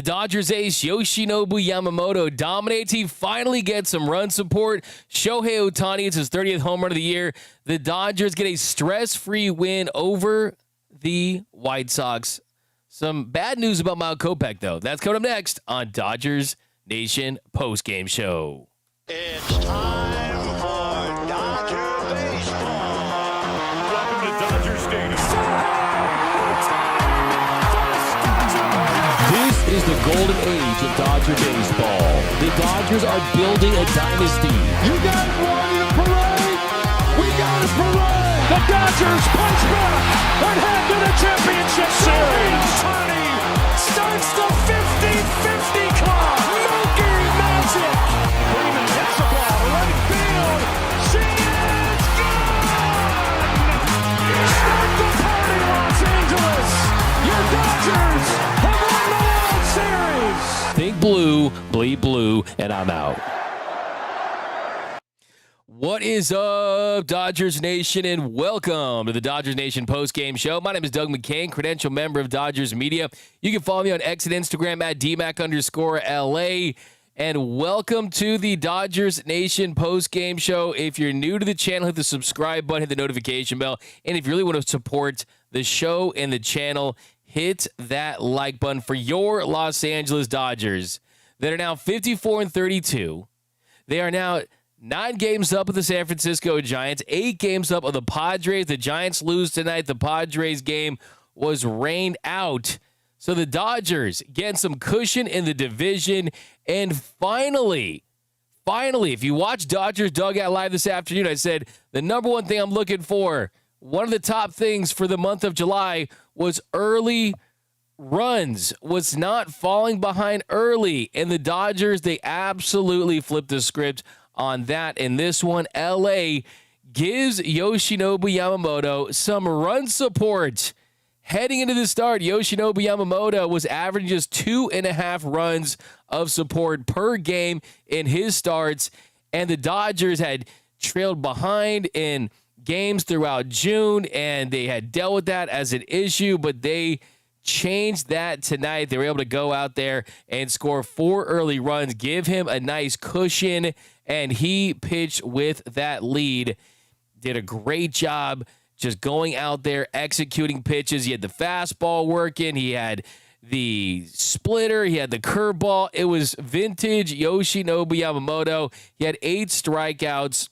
The Dodgers ace Yoshinobu Yamamoto dominates. He finally gets some run support. Shohei Ohtani, it's his 30th home run of the year. The Dodgers get a stress-free win over the White Sox. Some bad news about Kopech, though. That's coming up next on Dodgers Nation Postgame Show. It's time for Dodger baseball. Welcome to Dodger Stadium. This is the golden age of Dodger baseball. The Dodgers are building a dynasty. You got it, Roy, the parade. We got a parade. The Dodgers punch back and head to the championship series. Ohtani starts the 50-50 club. Mookie magic. Freeman hits the ball to right field. She is gone. Start the party, Los Angeles. Your Dodgers have won the World Series. Think blue, bleed blue, and I'm out. What is up, Dodgers Nation, and welcome to the Dodgers Nation postgame show. My name is Doug McKain, credential member of Dodgers Media. You can follow me on X and Instagram at DMAC_LA. And welcome to the Dodgers Nation postgame show. If you're new to the channel, hit the subscribe button, hit the notification bell. And if you really want to support the show and the channel, hit that like button for your Los Angeles Dodgers that are now 54-32. They are now 9 games up of the San Francisco Giants, 8 games up of the Padres. The Giants lose tonight. The Padres game was rained out. So the Dodgers getting some cushion in the division. And finally, if you watch Dodgers Dougout live this afternoon, I said the number one thing I'm looking for, one of the top things for the month of July was early runs, was not falling behind early. And the Dodgers, they absolutely flipped the script on that. In this one, LA gives Yoshinobu Yamamoto some run support. Heading into the start, Yoshinobu Yamamoto was averaging just 2.5 runs of support per game in his starts, and the Dodgers had trailed behind in games throughout June, and they had dealt with that as an issue, but they changed that tonight. They were able to go out there and score 4 early runs, give him a nice cushion, and he pitched with that lead. Did a great job just going out there, executing pitches. He had the fastball working. He had the splitter. He had the curveball. It was vintage Yoshinobu Yamamoto. He had 8 strikeouts.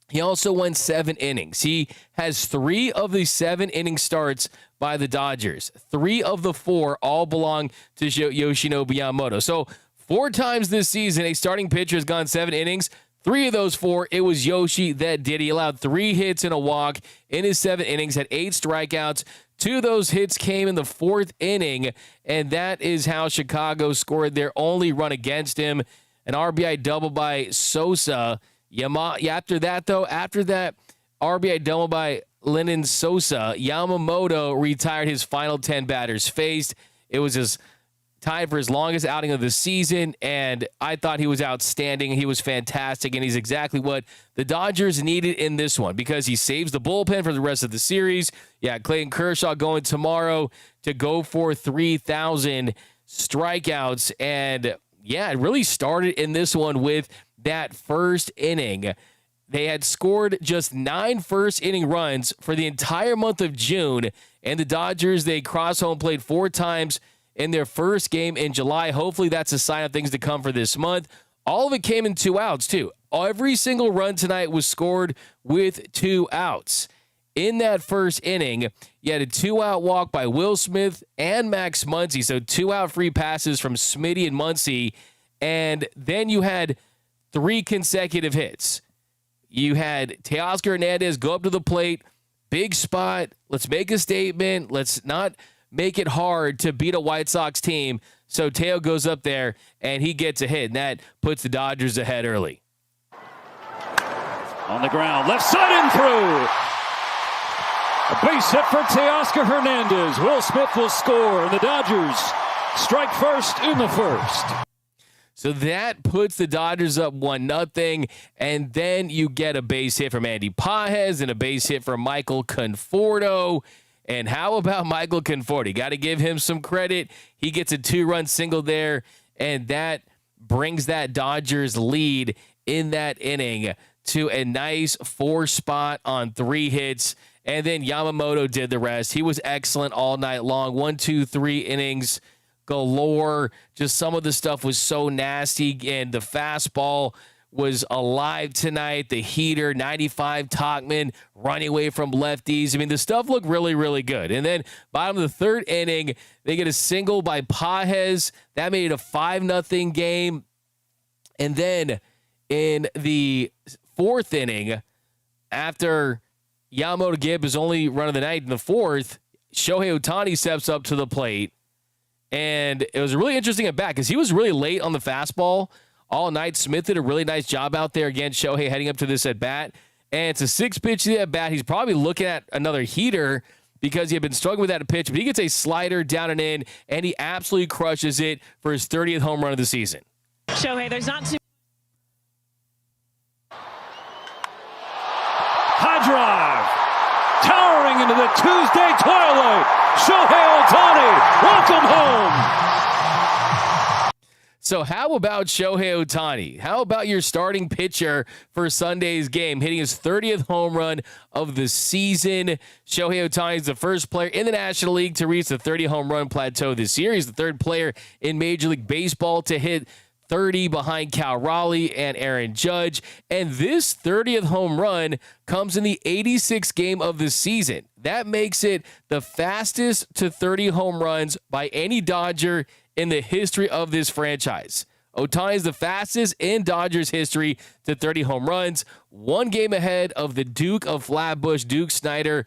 He also went 7 innings. He has 3 of the 7 inning starts by the Dodgers. 3 of the 4 all belong to Yoshinobu Yamamoto. So 4 times this season, a starting pitcher has gone 7 innings. 3 of those 4, it was Yoshi that did. He allowed 3 hits and a walk in his 7 innings, had 8 strikeouts. 2 of those hits came in the 4th inning, and that is how Chicago scored their only run against him. An RBI double by Sosa. After that RBI double by Lennon Sosa, Yamamoto retired his final 10 batters faced. It was his tied for his longest outing of the season, and I thought he was outstanding. He was fantastic, and he's exactly what the Dodgers needed in this one because he saves the bullpen for the rest of the series. Yeah, Clayton Kershaw going tomorrow to go for 3,000 strikeouts, and yeah, it really started in this one with that first inning. They had scored just 9 first-inning runs for the entire month of June, and the Dodgers, they crossed home plate 4 times in their first game in July. Hopefully that's a sign of things to come for this month. All of it came in 2 outs, too. Every single run tonight was scored with 2 outs. In that first inning, you had a 2-out walk by Will Smith and Max Muncy, so 2-out free passes from Smitty and Muncy, and then you had 3 consecutive hits. You had Teoscar Hernandez go up to the plate, big spot, let's make a statement, let's not make it hard to beat a White Sox team. So Teo goes up there, and he gets a hit, and that puts the Dodgers ahead early. On the ground, left side and through. A base hit for Teoscar Hernandez. Will Smith will score, and the Dodgers strike first in the first. So that puts the Dodgers up 1-0, and then you get a base hit from Andy Pages and a base hit from Michael Conforto. And how about Michael Conforti? Got to give him some credit. He gets a 2-run single there, and that brings that Dodgers lead in that inning to a nice 4 spot on 3 hits. And then Yamamoto did the rest. He was excellent all night long. 1, 2, 3 innings galore. Just some of the stuff was so nasty, and the fastball was alive tonight. The heater, 95 Tachman, running away from lefties. I mean, the stuff looked really, really good. And then bottom of the 3rd inning, they get a single by Pages. That made it a 5-0 game. And then in the 4th inning, after Yamamoto gave his only run of the night in the 4th, Shohei Ohtani steps up to the plate. And it was a really interesting at bat because he was really late on the fastball all night. Smith did a really nice job out there against Shohei heading up to this at bat. And it's a 6-pitch to the at bat. He's probably looking at another heater because he had been struggling with that pitch. But he gets a slider down and in, and he absolutely crushes it for his 30th home run of the season. Shohei, there's not too. High drive. Towering into the Tuesday twilight. Shohei Ohtani, welcome home. So how about Shohei Ohtani? How about your starting pitcher for Sunday's game, hitting his 30th home run of the season? Shohei Ohtani is the first player in the National League to reach the 30 home run plateau this year. He's the 3rd player in Major League Baseball to hit 30 behind Cal Raleigh and Aaron Judge. And this 30th home run comes in the 86th game of the season. That makes it the fastest to 30 home runs by any Dodger in the history of this franchise. Ohtani is the fastest in Dodgers history to 30 home runs, 1 game ahead of the Duke of Flatbush, Duke Snider,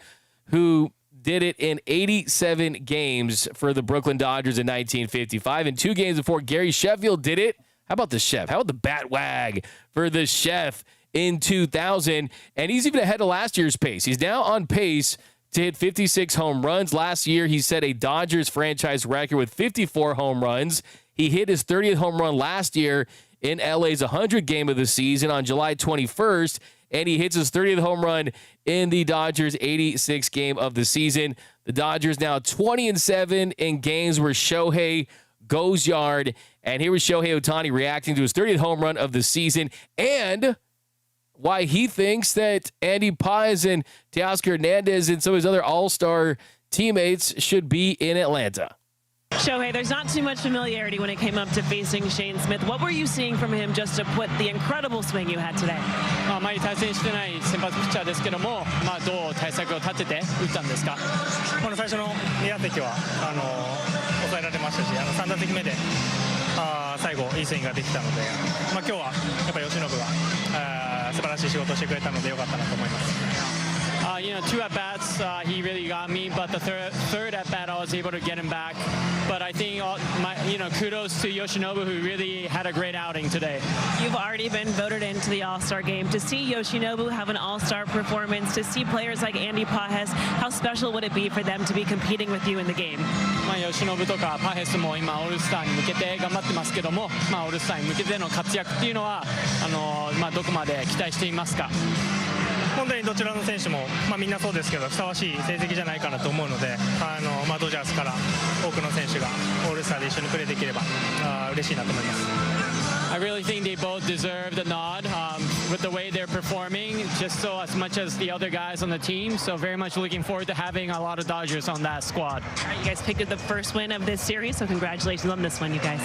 who did it in 87 games for the Brooklyn Dodgers in 1955. And 2 games before, Gary Sheffield did it. How about the Chef? How about the bat wag for the Chef in 2000? And he's even ahead of last year's pace. He's now on pace to hit 56 home runs. Last year, he set a Dodgers franchise record with 54 home runs. He hit his 30th home run last year in LA's 100th game of the season on July 21st, and he hits his 30th home run in the Dodgers' 86th game of the season. The Dodgers now 20-7 in games where Shohei goes yard, and here was Shohei Ohtani reacting to his 30th home run of the season and why he thinks that Andy Paez and Teoscar Hernandez and some of his other all-star teammates should be in Atlanta. Shohei, there's not too much familiarity when it came up to facing Shane Smith. What were you seeing from him just to put the incredible swing you had today? あまり対戦してない先発ピッチャーですけども、どう対策を立てて打ったんですか？最初の2打席は抑えられましたし、3打席目で最後いいスイングができたので、今日はやっぱり由伸が素晴らしい仕事をしてくれたので良かったなと思います。2 at bats, he really got me, but the third at bat, I was able to get him back. But I think, kudos to Yoshinobu, who really had a great outing today. You've already been voted into the All-Star game. To see Yoshinobu have an All-Star performance, to see players like Andy Paez, how special would it be for them to be competing with you in the game? 吉信とかパヘスも今オールスターに向けて頑張ってますけども、オールスターに向けての活躍っていうのはどこまで期待していますか？本当にどちらの選手も、みんなそうですけどふさわしい成績じゃないかなと思うので、ドジャースから多くの選手がオールスターで一緒にプレーできれば嬉しいなと思います。I really think they both deserve the nod with the way they're performing, just so as much as the other guys on the team. So very much looking forward to having a lot of Dodgers on that squad. All right, you guys picked up the first win of this series, so congratulations on this one, you guys.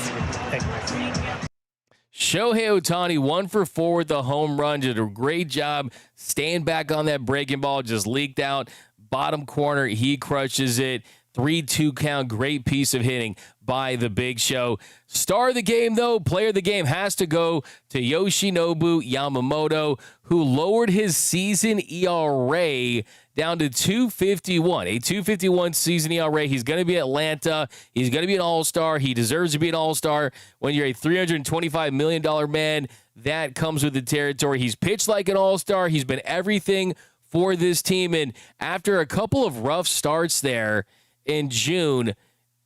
Shohei Ohtani 1 for 4 with the home run. Did a great job staying back on that breaking ball. Just leaked out. Bottom corner, he crushes it. 3-2 count. Great piece of hitting by the Big Show. Star of the game, though, player of the game has to go to Yoshinobu Yamamoto, who lowered his season ERA down to 2.51. A 2.51 season ERA. He's going to be Atlanta. He's going to be an all-star. He deserves to be an all-star. When you're a $325 million man, that comes with the territory. He's pitched like an all-star. He's been everything for this team. And after a couple of rough starts there in June,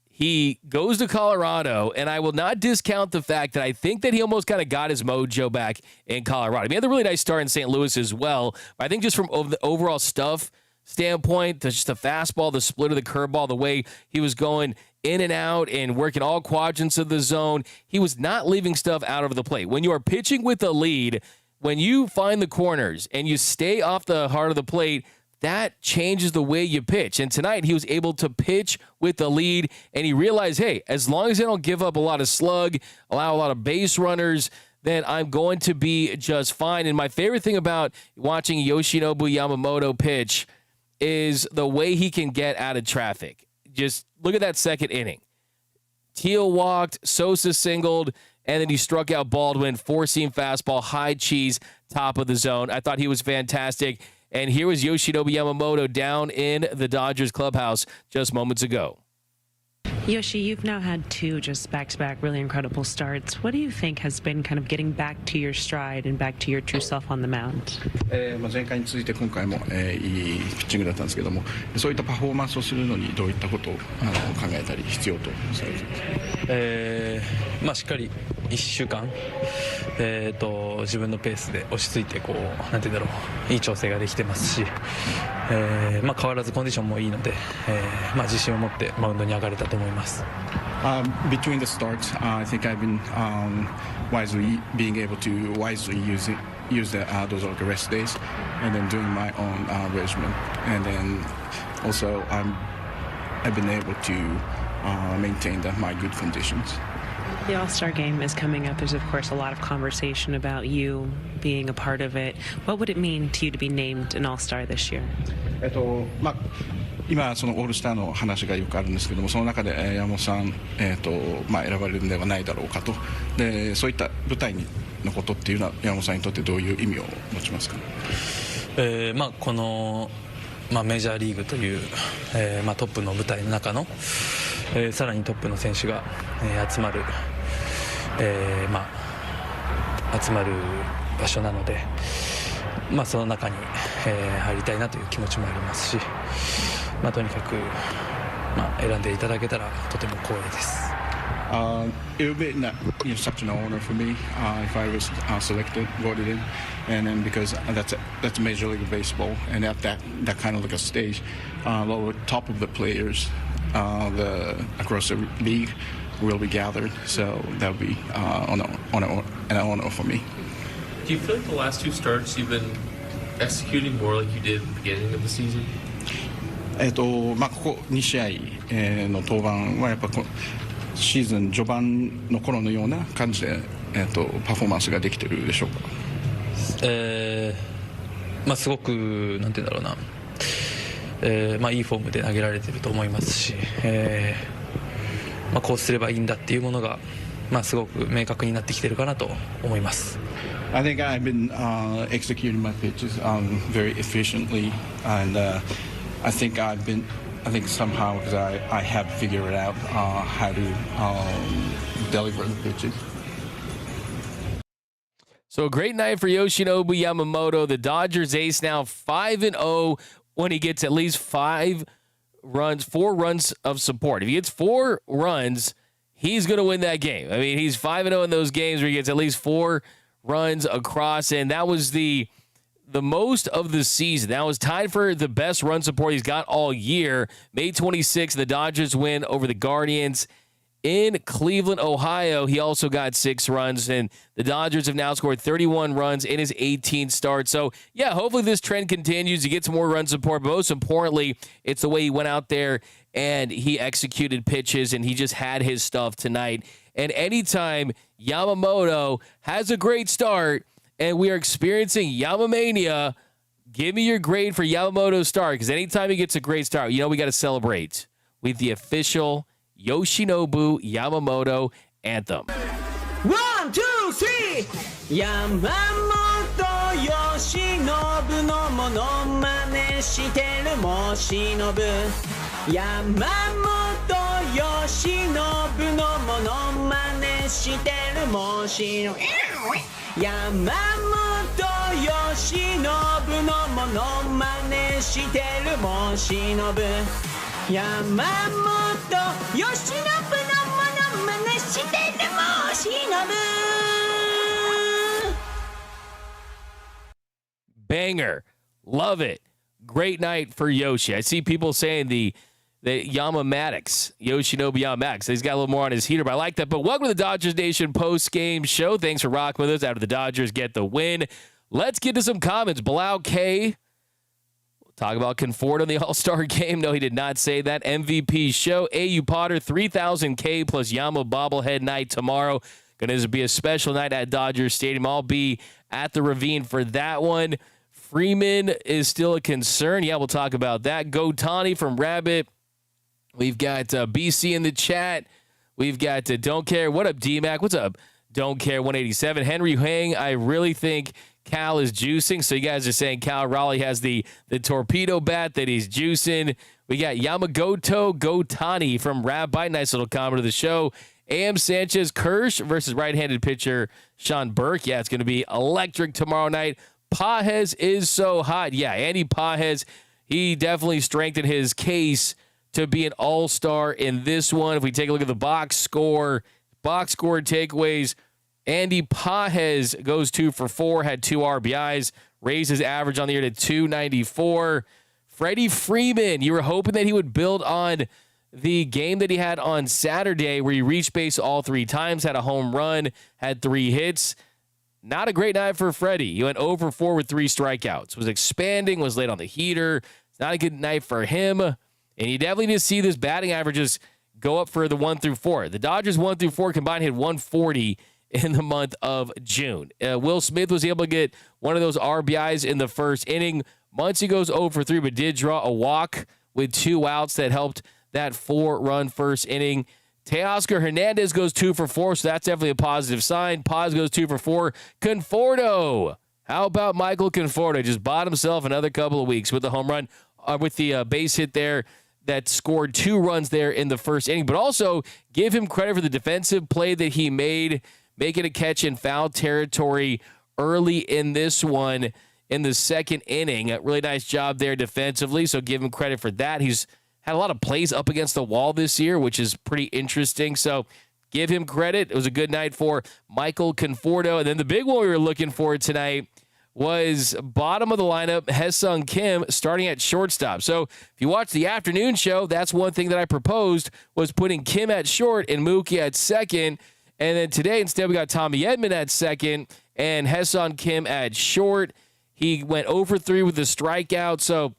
he goes to Colorado, and I will not discount the fact that I think that he almost kind of got his mojo back in Colorado. He had a really nice start in St. Louis as well, but I think just from the overall stuff standpoint, just the fastball, the split of the curveball, the way he was going in and out and working all quadrants of the zone, he was not leaving stuff out of the plate. When you are pitching with a lead, when you find the corners and you stay off the heart of the plate, that changes the way you pitch. And tonight he was able to pitch with the lead, and he realized, hey, as long as I don't give up a lot of slug, allow a lot of base runners, then I'm going to be just fine. And my favorite thing about watching Yoshinobu Yamamoto pitch is the way he can get out of traffic. Just look at that second inning. Teal walked, Sosa singled, and then he struck out Baldwin, four-seam fastball, high cheese, top of the zone. I thought he was fantastic. And here was Yoshinobu Yamamoto down in the Dodgers clubhouse just moments ago. Yoshi, you've now had two just back-to-back really incredible starts. What do you think has been kind of getting back to your stride and back to your true self on the mound? 前回に続いて今回も、いいピッチングだったんですけども、そういったパフォーマンスをするのにどういったことを考えたり必要とされていますか？しっかり1週間、自分のペースで落ち着いてなんていうんだろう、いい調整ができてますし、変わらずコンディションもいいので、自信を持ってマウンドに上がれたと思います。Between the starts, I think I've been being able to wisely use those like rest days, and then doing my own regimen, and then also I've been able to maintain my good conditions. The All-Star Game is coming up. There's, of course, a lot of conversation about you being a part of it. What would it mean to you to be named an All-Star this year? 今そのオールスターの話がよくあるんですけども、その中で山本さん、選ばれるんではないだろうかと。で、そういった舞台のことっていうのは山本さんにとってどういう意味を持ちますか？この、メジャーリーグという、トップの舞台の中の、さらにトップの選手が、集まる場所なので、その中に、入りたいなという気持ちもありますし、とにかく、選んでいただけたらとても光栄です。It would be such an honor for me if I was voted in, and then because that's Major League Baseball, and at that kind of like a stage, the top of the players across the league will be gathered, so that would be an honor for me. Do you feel like the last two starts you've been executing more like you did at the beginning of the season? ここ2試合の登板はやっぱシーズン序盤の頃のような感じで、パフォーマンスができてるでしょうか？すごくなんていうんだろうな、いいフォームで投げられてると思いますし、こうすればいいんだっていうものが、すごく明確になってきてるかなと思います。I think I've been executing my pitches very efficiently, and I think somehow because I have figured out how to deliver the pitches. So a great night for Yoshinobu Yamamoto. The Dodgers ace now 5-0 when he gets at least 4 runs of support. If he gets 4 runs, he's going to win that game. I mean, he's 5-0 in those games where he gets at least 4 runs across, and that was the most of the season. That was tied for the best run support he's got all year. May 26th, the Dodgers win over the Guardians in Cleveland, Ohio. He also got 6 runs, and the Dodgers have now scored 31 runs in his 18 starts. So, yeah, hopefully this trend continues. He gets more run support, but most importantly, it's the way he went out there and he executed pitches, and he just had his stuff tonight. And anytime Yamamoto has a great start, and we are experiencing Yamamania, give me your grade for Yamamoto's start, because anytime he gets a great start, we got to celebrate with the official Yoshinobu Yamamoto anthem. 1, 2, 3! 山本由伸のモノマネしてるもしのぶ山本由伸のモノマネしてるもしのぶ山本由伸のモノマネしてるもしのぶ山本由伸のモノマネしてるもしのぶ Banger. Love it. great night for Yoshi. I see people saying the Yamamatics, Yoshinobu Yamamoto. He's got a little more on his heater, but I like that. But welcome to the Dodgers Nation post-game show. Thanks for rocking with us after the Dodgers get the win. Let's get to some comments. Bilal K. Talk about Conforto in the All-Star game. No, he did not say that. MVP show. AU Potter, 3,000K plus Yama bobblehead night tomorrow. Going to be a special night at Dodgers Stadium. I'll be at the Ravine for that one. Freeman is still a concern. Yeah, we'll talk about that. Go Tani from Rabbit. We've got BC in the chat. We've got Don't Care. What up, D-Mac? What's up? Don't Care 187. Henry Hang, I really think Cal is juicing. So you guys are saying Cal Raleigh has the torpedo bat that he's juicing. We got Yamagoto Gotani from Rabbi. Nice little comment of the show. AM Sanchez Kirsch versus right-handed pitcher Sean Burke. Yeah, it's going to be electric tomorrow night. Pages is so hot. Yeah, Andy Pages, he definitely strengthened his case to be an all-star in this one. If we take a look at the box score takeaways, Andy Pages goes 2 for 4, had 2 RBIs, raised his average on the year to 294. Freddie Freeman, you were hoping that he would build on the game that he had on Saturday where he reached base all 3 times, had a home run, had 3 hits. Not a great night for Freddie. He went 0 for 4 with 3 strikeouts. Was expanding, was late on the heater. It's not a good night for him. And you definitely need to see this batting averages go up for the 1 through 4. The Dodgers 1 through 4 combined hit 140 in the month of June. Will Smith was able to get one of those RBIs in the first inning. Muncy goes 0 for 3, but did draw a walk with 2 outs that helped that 4-run first inning. Teoscar Hernandez goes 2 for 4, so that's definitely a positive sign. Paz goes 2 for 4. Conforto. How about Michael Conforto? Just bought himself another couple of weeks with the home run, with the base hit there that scored 2 runs there in the first inning. But also give him credit for the defensive play that he made, making a catch in foul territory early in this one in the second inning. A really nice job there defensively, so give him credit for that. He's had a lot of plays up against the wall this year, which is pretty interesting. So give him credit. It was a good night for Michael Conforto. And then the big one we were looking for tonight was bottom of the lineup, Haesung Kim starting at shortstop. So if you watch the afternoon show, that's one thing that I proposed was putting Kim at short and Mookie at second. And then today, instead, we got Tommy Edman at second and Haesung Kim at short. He went 0 for 3 with a strikeout. So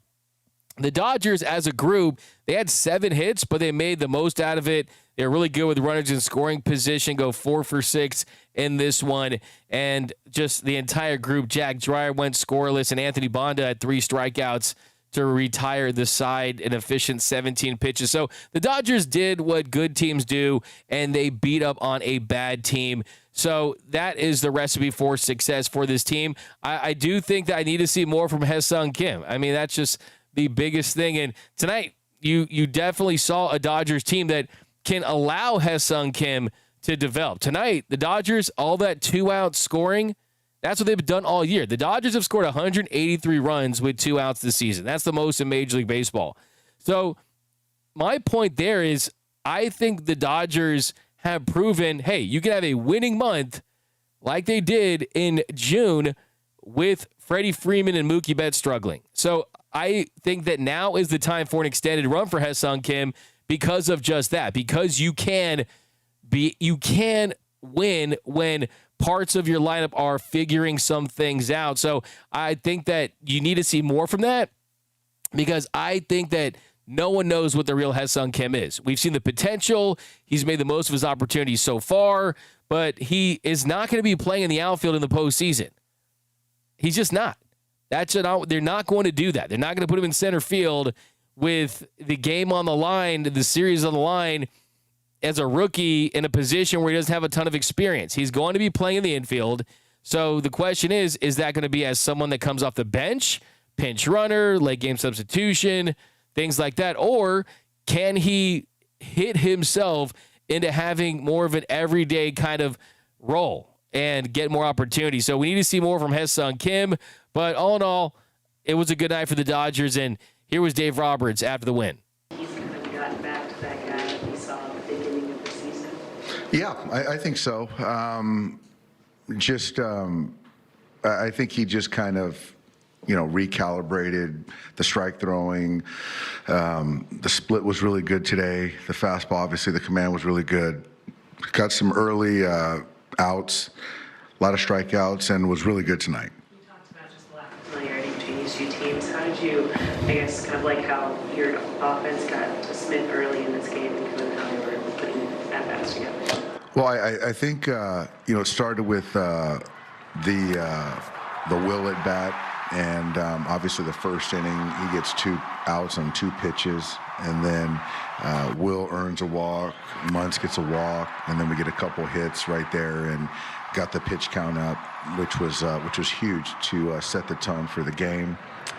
the Dodgers, as a group, they had 7 hits, but they made the most out of it. They're really good with runners in scoring position, go 4 for 6 in this one. And just the entire group, Jack Dreyer went scoreless, and Anthony Bonda had 3 strikeouts to retire the side, an efficient 17 pitches. So the Dodgers did what good teams do, and they beat up on a bad team. So that is the recipe for success for this team. I do think that I need to see more from Haesung Kim. I mean, that's just the biggest thing. And tonight, you definitely saw a Dodgers team that can allow Haesung Kim to develop. Tonight, the Dodgers, all that 2-out scoring, that's what they've done all year. The Dodgers have scored 183 runs with 2 outs this season. That's the most in Major League Baseball. So my point there is I think the Dodgers have proven, hey, you can have a winning month like they did in June with Freddie Freeman and Mookie Betts struggling. So I think that now is the time for an extended run for Haesung Kim because of just that. Because you can win when parts of your lineup are figuring some things out. So I think that you need to see more from that because I think that no one knows what the real Haesung Kim is. We've seen the potential. He's made the most of his opportunities so far, but he is not going to be playing in the outfield in the postseason. He's just not. They're not going to do that. They're not going to put him in center field with the game on the line, the series on the line, as a rookie in a position where he doesn't have a ton of experience. He's going to be playing in the infield. So the question is that going to be as someone that comes off the bench, pinch runner, late game substitution, things like that? Or can he hit himself into having more of an everyday kind of role and get more opportunities? So we need to see more from Haesung Kim. But all in all, it was a good night for the Dodgers. And here was Dave Roberts after the win. He's kind of gotten back to that guy that we saw at the beginning of the season. Yeah, I think so. I think he just kind of recalibrated the strike throwing. The split was really good today. The fastball, obviously, the command was really good. Got some early outs, a lot of strikeouts, and was really good tonight. You talked about just the lack of familiarity between these two teams. How did you, I guess, kind of like how your offense got to Smith early in this game and kind of how they were putting at-bats together? Well, I think, it started with the Will at bat. And obviously the first inning, he gets 2 outs on 2 pitches. And then Will earns a walk, Muntz gets a walk, and then we get a couple hits right there and got the pitch count up, which was huge to set the tone for the game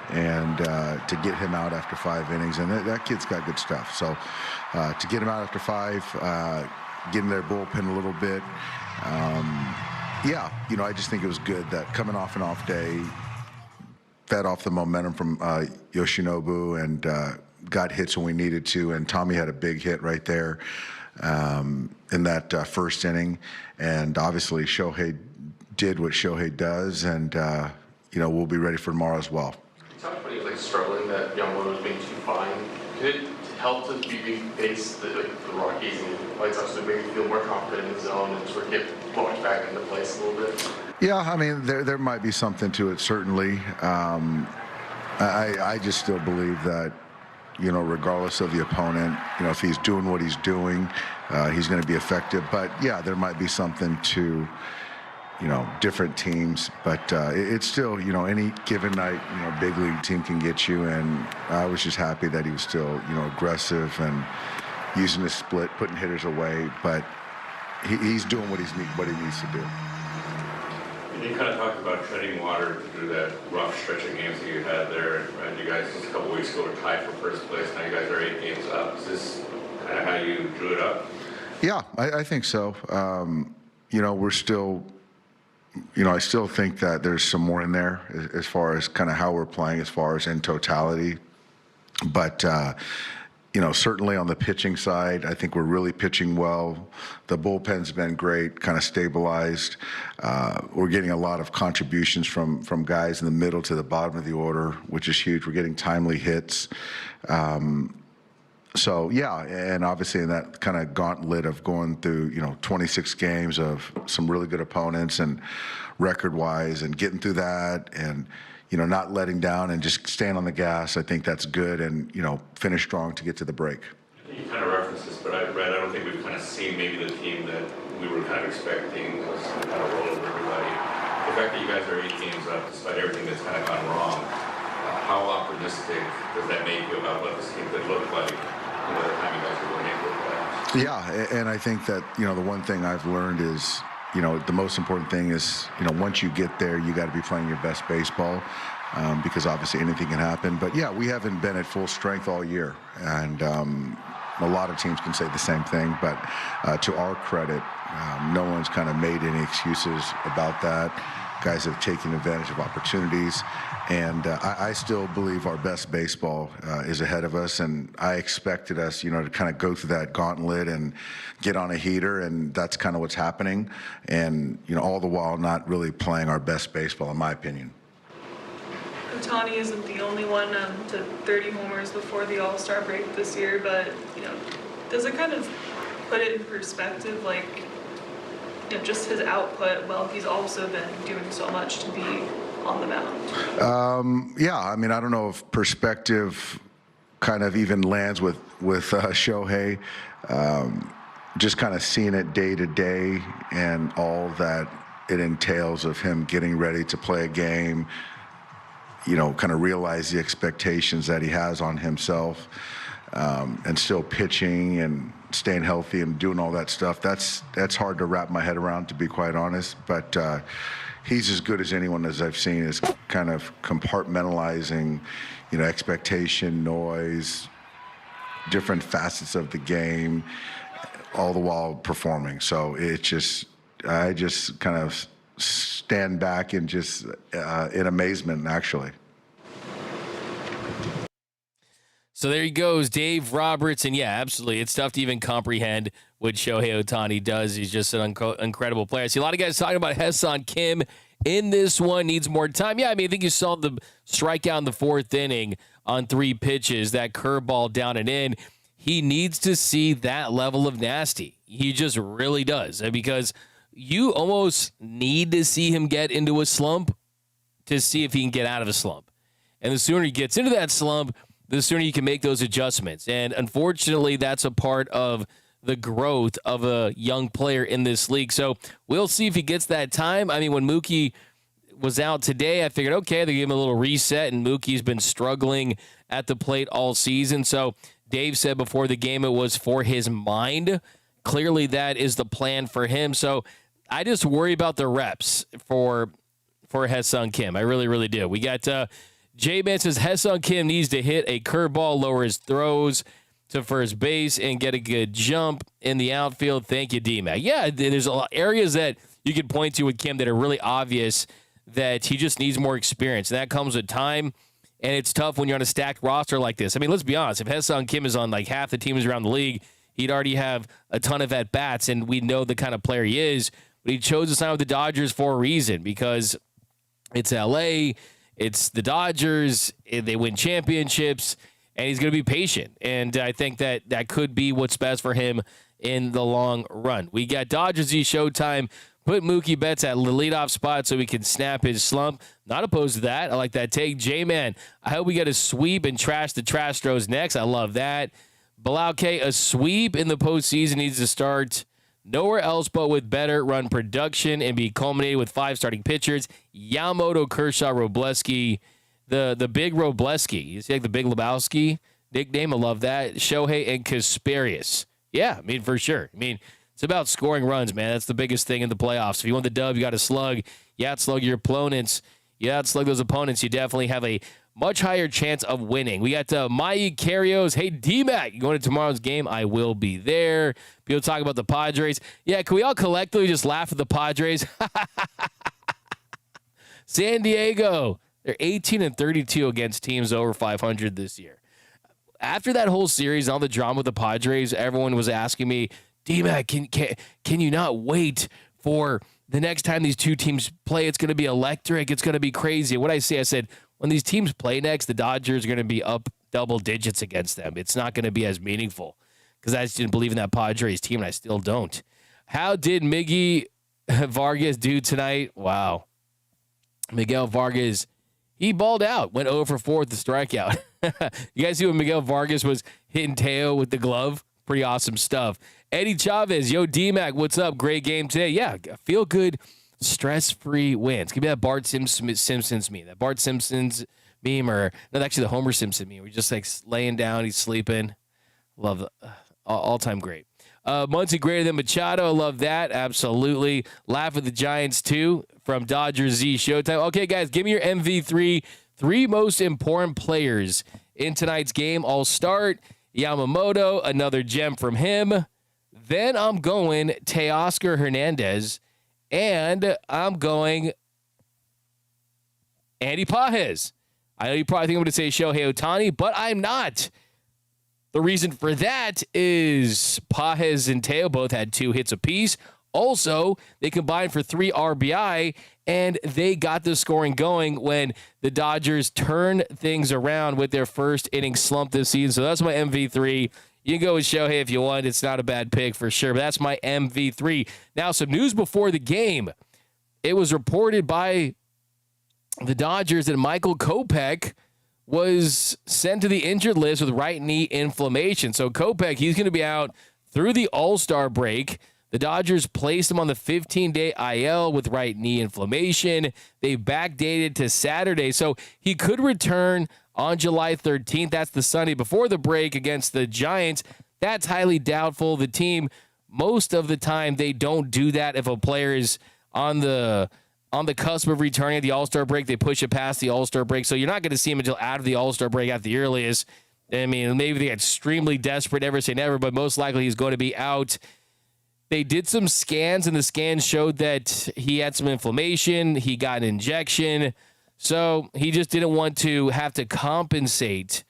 and to get him out after 5 innings. And that kid's got good stuff. So to get him out after 5, getting their bullpen a little bit, I just think it was good that coming off an off day, fed off the momentum from Yoshinobu and got hits when we needed to. And Tommy had a big hit right there in that first inning. And obviously Shohei did what Shohei does, and we'll be ready for tomorrow as well. You talked about he was struggling, that Yamamoto was being too fine. Did it help to be face the Rockies and White Sox to make you feel more confident in the zone and sort of get launched back into place a little bit? Yeah, I mean, there might be something to it, certainly. I just still believe that, regardless of the opponent, if he's doing what he's doing, he's going to be effective. But, yeah, there might be something to, different teams. But it's still, any given night, big league team can get you. And I was just happy that he was still, aggressive and using his split, putting hitters away. But he's doing what he needs to do. You kind of talked about treading water through that rough stretch of games that you had there, and you guys just a couple weeks ago were tied for first place. Now you guys are 8 games up. Is this kind of how you drew it up? Yeah, I think so. We're still, I still think that there's some more in there as far as kind of how we're playing, as far as in totality. But certainly on the pitching side, I think we're really pitching well. The bullpen's been great, kind of stabilized. We're getting a lot of contributions from guys in the middle to the bottom of the order, which is huge. We're getting timely hits. So, yeah, and obviously in that kind of gauntlet of going through, 26 games of some really good opponents and record-wise and getting through that and not letting down and just staying on the gas. I think that's good and, finish strong to get to the break. I think you kind of referenced this, but I don't think we've kind of seen maybe the team that we were kind of expecting was kind of roll over everybody. The fact that you guys are 8 games up, despite everything that's kind of gone wrong, how optimistic does that make you about what this team could look like by the time you guys are going into the playoffs? Yeah, and I think that, the one thing I've learned is, the most important thing is, once you get there, you got to be playing your best baseball because obviously anything can happen. But, yeah, we haven't been at full strength all year. And a lot of teams can say the same thing. But to our credit, no one's kind of made any excuses about that. Guys have taken advantage of opportunities. And I still believe our best baseball is ahead of us. And I expected us, to kind of go through that gauntlet and get on a heater. And that's kind of what's happening. And, all the while not really playing our best baseball, in my opinion. Ohtani isn't the only one to 30 homers before the All-Star break this year. But, does it kind of put it in perspective, just his output, well, he's also been doing so much to be on the mound? Yeah, I mean, I don't know if perspective kind of even lands with Shohei. Just kind of seeing it day to day and all that it entails of him getting ready to play a game, kind of realize the expectations that he has on himself, and still pitching and staying healthy and doing all that stuff. That's hard to wrap my head around, to be quite honest. But he's as good as anyone as I've seen, is kind of compartmentalizing, expectation, noise, different facets of the game, all the while performing. So I just kind of stand back and just in amazement, actually. So there he goes, Dave Roberts. And yeah, absolutely. It's tough to even comprehend what Shohei Ohtani does. He's just an incredible player. I see a lot of guys talking about Hassan Kim in this one, needs more time. Yeah, I mean, I think you saw the strikeout in the fourth inning on 3 pitches, that curveball down and in. He needs to see that level of nasty. He just really does, because you almost need to see him get into a slump to see if he can get out of a slump. And the sooner he gets into that slump, the sooner you can make those adjustments. And unfortunately, that's a part of the growth of a young player in this league. So we'll see if he gets that time. I mean, when Mookie was out today, I figured, okay, they gave him a little reset, and Mookie's been struggling at the plate all season. So Dave said before the game it was for his mind. Clearly, that is the plan for him. So I just worry about the reps for Ha-Seong Kim. I really, really do. We got J-Man says Ha-Seong Kim needs to hit a curveball, lower his throws to first base, and get a good jump in the outfield. Thank you, D-Mac. Yeah, there's a lot areas that you can point to with Kim that are really obvious that he just needs more experience. And that comes with time, and it's tough when you're on a stacked roster like this. I mean, let's be honest. If Ha-Seong Kim is on like half the teams around the league, he'd already have a ton of at-bats, and we know the kind of player he is. But he chose to sign with the Dodgers for a reason, because it's L.A., it's the Dodgers, they win championships, and he's going to be patient. And I think that could be what's best for him in the long run. We got Dodgers Z Showtime. Put Mookie Betts at the leadoff spot so he can snap his slump. Not opposed to that. I like that take. J-Man, I hope we get a sweep and trash the Trastros next. I love that. Bilal K, a sweep in the postseason needs to start nowhere else but with better run production and be culminated with 5 starting pitchers. Yamamoto, Kershaw, Robleski, the big Robleski. You see like the big Lebowski nickname? I love that. Shohei and Kasparius. Yeah, I mean, for sure. I mean, it's about scoring runs, man. That's the biggest thing in the playoffs. If you want the dub, you got to slug. You got to slug your opponents. You got to slug those opponents. You definitely have a much higher chance of winning. We got Mai Carrios. Hey, D-Mac, you going to tomorrow's game? I will be there. People talk about the Padres. Yeah, can we all collectively just laugh at the Padres? San Diego, they're 18-32 against teams over 500 this year. After that whole series, all the drama with the Padres, everyone was asking me, D-Mac, can you not wait for the next time these two teams play? It's going to be electric. It's going to be crazy. What I say, I said, when these teams play next, the Dodgers are going to be up double digits against them. It's not going to be as meaningful because I just didn't believe in that Padres team, and I still don't. How did Miggy Vargas do tonight? Wow. Miguel Vargas, he balled out, went 0 for 4 with the strikeout. You guys see when Miguel Vargas was hitting Teo with the glove? Pretty awesome stuff. Eddie Chavez, yo, D-Mac, what's up? Great game today. Yeah, feel good, stress-free wins. Give me that Bart Simpsons meme. That Bart Simpsons meme, or not actually the Homer Simpson meme. We're just like laying down, he's sleeping. Love it. All-time great. Muncie greater than Machado. I love that. Absolutely. Laugh at the Giants, too, from Dodgers Z Showtime. Okay, guys, give me your MV3. 3 most important players in tonight's game. I'll start Yamamoto, another gem from him. Then I'm going Teoscar Hernandez, and I'm going Andy Pages. I know you probably think I'm going to say Shohei Ohtani, but I'm not. The reason for that is Pages and Teo both had 2 hits apiece. Also, they combined for 3 RBI, and they got the scoring going when the Dodgers turned things around with their first inning slump this season. So that's my MV3. You can go with Shohei if you want. It's not a bad pick for sure, but that's my MV3. Now, some news before the game. It was reported by the Dodgers that Michael Kopech was sent to the injured list with right knee inflammation. So Kopech, he's going to be out through the All-Star break. The Dodgers placed him on the 15-day IL with right knee inflammation. They backdated to Saturday, so he could return on July 13th. That's the Sunday before the break against the Giants. That's highly doubtful. The team, most of the time, they don't do that if a player is on the cusp of returning at the All-Star break. They push it past the All-Star break, so you're not going to see him until after the All-Star break at the earliest. I mean, maybe they get extremely desperate, never say never, but most likely he's going to be out. They did some scans, and the scans showed that he had some inflammation. He got an injection. So he just didn't want to have to compensate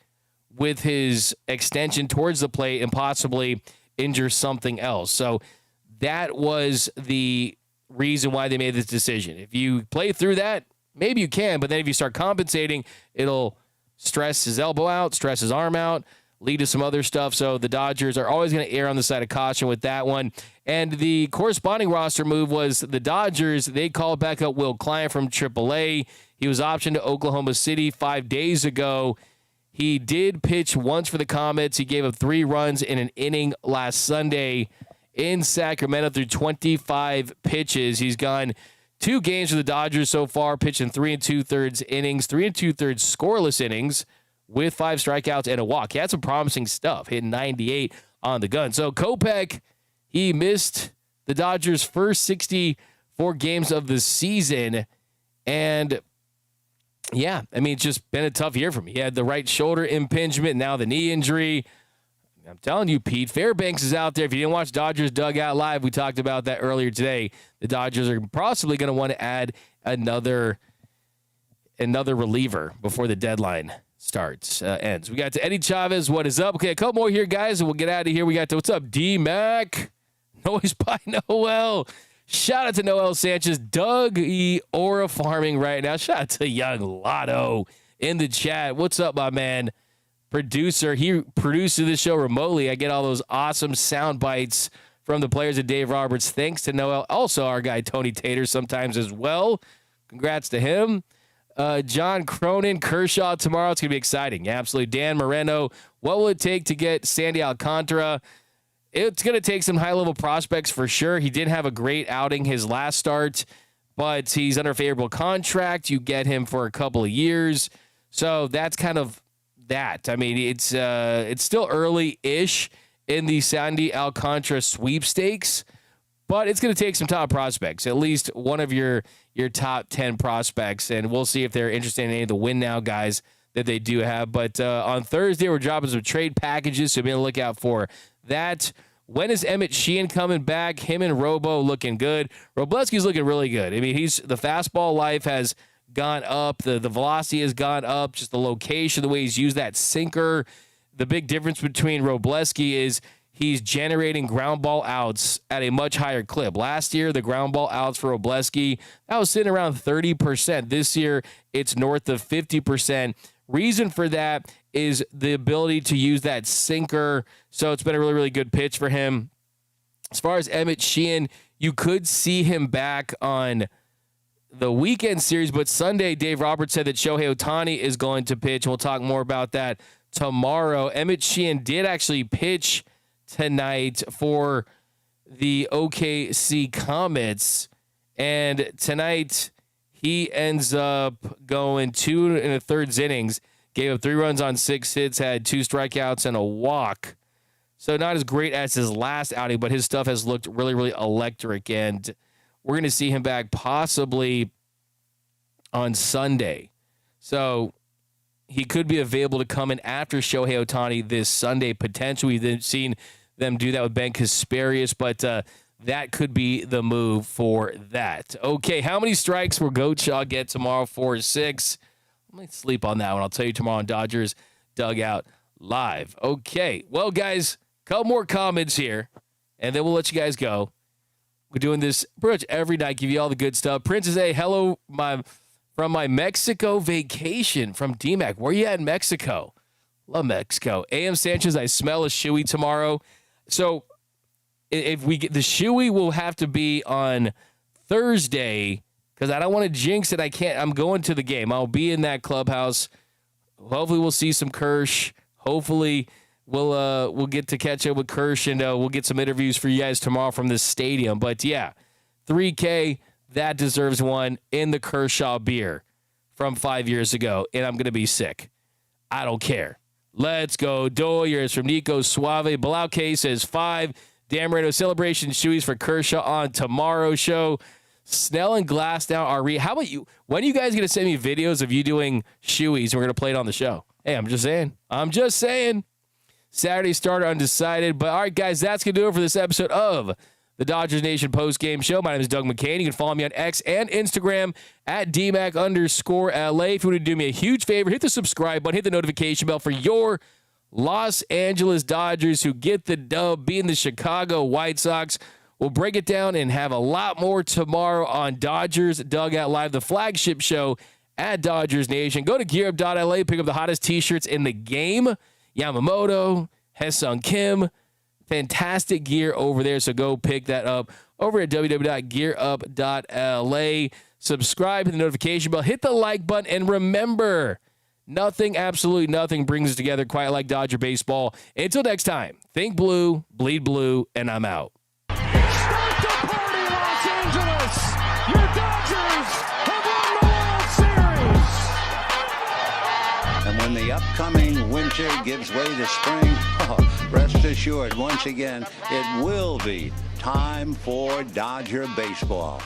with his extension towards the plate and possibly injure something else. So that was the reason why they made this decision. If you play through that, maybe you can, but then if you start compensating, it'll stress his elbow out, stress his arm out, lead to some other stuff. So the Dodgers are always going to err on the side of caution with that one. And the corresponding roster move was the Dodgers. They called back up Will Klein from AAA. He was optioned to Oklahoma City 5 days ago. He did pitch once for the Comets. He gave up 3 runs in an inning last Sunday in Sacramento through 25 pitches. He's gone 2 games for the Dodgers so far, pitching 3 2/3 innings, 3 2/3 scoreless innings with 5 strikeouts and a walk. He had some promising stuff, hitting 98 on the gun. So Kopech, he missed the Dodgers' first 64 games of the season. And yeah, I mean, it's just been a tough year for me. He had the right shoulder impingement, now the knee injury. I'm telling you, Pete, Fairbanks is out there. If you didn't watch Dodgers Dugout Live, we talked about that earlier today. The Dodgers are possibly going to want to add another reliever before the deadline ends. We got to Eddie Chavez. What is up? Okay, a couple more here, guys, and we'll get out of here. We got to what's up, D-Mac? Noise by Noel. Shout out to Noel Sanchez. Doug E. Aura Farming right now. Shout out to Young Lotto in the chat. What's up, my man? Producer. He produces the show remotely. I get all those awesome sound bites from the players of Dave Roberts. Thanks to Noel. Also, our guy Tony Tater sometimes as well. Congrats to him. John Cronin, Kershaw tomorrow. It's going to be exciting. Yeah, absolutely. Dan Moreno. What will it take to get Sandy Alcantara? It's going to take some high-level prospects for sure. He did have a great outing his last start, but he's under a favorable contract. You get him for a couple of years. So that's kind of that. I mean, it's still early-ish in the Sandy Alcantara sweepstakes, but it's going to take some top prospects, at least one of your top 10 prospects, and we'll see if they're interested in any of the win now guys that they do have. But on Thursday, we're dropping some trade packages, so be on the lookout for that. When is Emmet Sheehan coming back? Him and Robo looking good. Robleski's looking really good. I mean, the fastball life has gone up. The velocity has gone up. Just the location, the way he's used that sinker. The big difference between Robleski is he's generating ground ball outs at a much higher clip. Last year, the ground ball outs for Robleski, that was sitting around 30%. This year, it's north of 50%. Reason for that is the ability to use that sinker. So it's been a really, really good pitch for him. As far as Emmet Sheehan, you could see him back on the weekend series, but Sunday, Dave Roberts said that Shohei Ohtani is going to pitch. We'll talk more about that tomorrow. Emmet Sheehan did actually pitch tonight for the OKC Comets, and tonight he ends up going 2 1/3 innings, gave up 3 runs on 6 hits, had 2 strikeouts and a walk. So not as great as his last outing, but his stuff has looked really, really electric, and we're going to see him back possibly on Sunday. So he could be available to come in after Shohei Ohtani this Sunday, potentially. We've seen them do that with Ben Kasparius, but that could be the move for that. Okay, how many strikes will Goatshaw get tomorrow? 4 or 6? I'm going to sleep on that one. I'll tell you tomorrow on Dodgers Dugout Live. Okay, well, guys, a couple more comments here, and then we'll let you guys go. We're doing this pretty much every night, give you all the good stuff. Princess A, hello from my Mexico vacation from DMAC. Where you at in Mexico? Love Mexico. AM Sanchez, I smell a shoey tomorrow. So if we get the shoey, will have to be on Thursday because I don't want to jinx it. I can't. I'm going to the game. I'll be in that clubhouse. Hopefully we'll see some Kirsch. Hopefully we'll get to catch up with Kirsch, and we'll get some interviews for you guys tomorrow from this stadium. But yeah, 3K, that deserves one in the Kershaw beer from 5 years ago, and I'm going to be sick. I don't care. Let's go. Doyers from Nico Suave. Bilal K says 5. Dan Moreno celebration shoeys for Kershaw on tomorrow's show. Snell and Glass now are how about you? When are you guys going to send me videos of you doing shoeys and we're going to play it on the show? Hey, I'm just saying. Saturday starter undecided. But all right, guys, that's going to do it for this episode of the Dodgers Nation Postgame Show. My name is Doug McKain. You can follow me on X and Instagram at DMAC_LA. If you want to do me a huge favor, hit the subscribe button, hit the notification bell for your Los Angeles Dodgers who get the dub, beating the Chicago White Sox. We'll break it down and have a lot more tomorrow on Dodgers Dugout Live, the flagship show at Dodgers Nation. Go to gearup.la, pick up the hottest T-shirts in the game. Yamamoto, Haesung Kim, fantastic gear over there, so go pick that up over at www.gearup.la. Subscribe, hit the notification bell, hit the like button, and remember, nothing, absolutely nothing brings us together quite like Dodger baseball. Until next time, think blue, bleed blue, and I'm out. Start the party, Los Angeles! Your Dodgers have won the World Series! And when the upcoming winter gives way to spring, rest assured, once again, it will be time for Dodger baseball.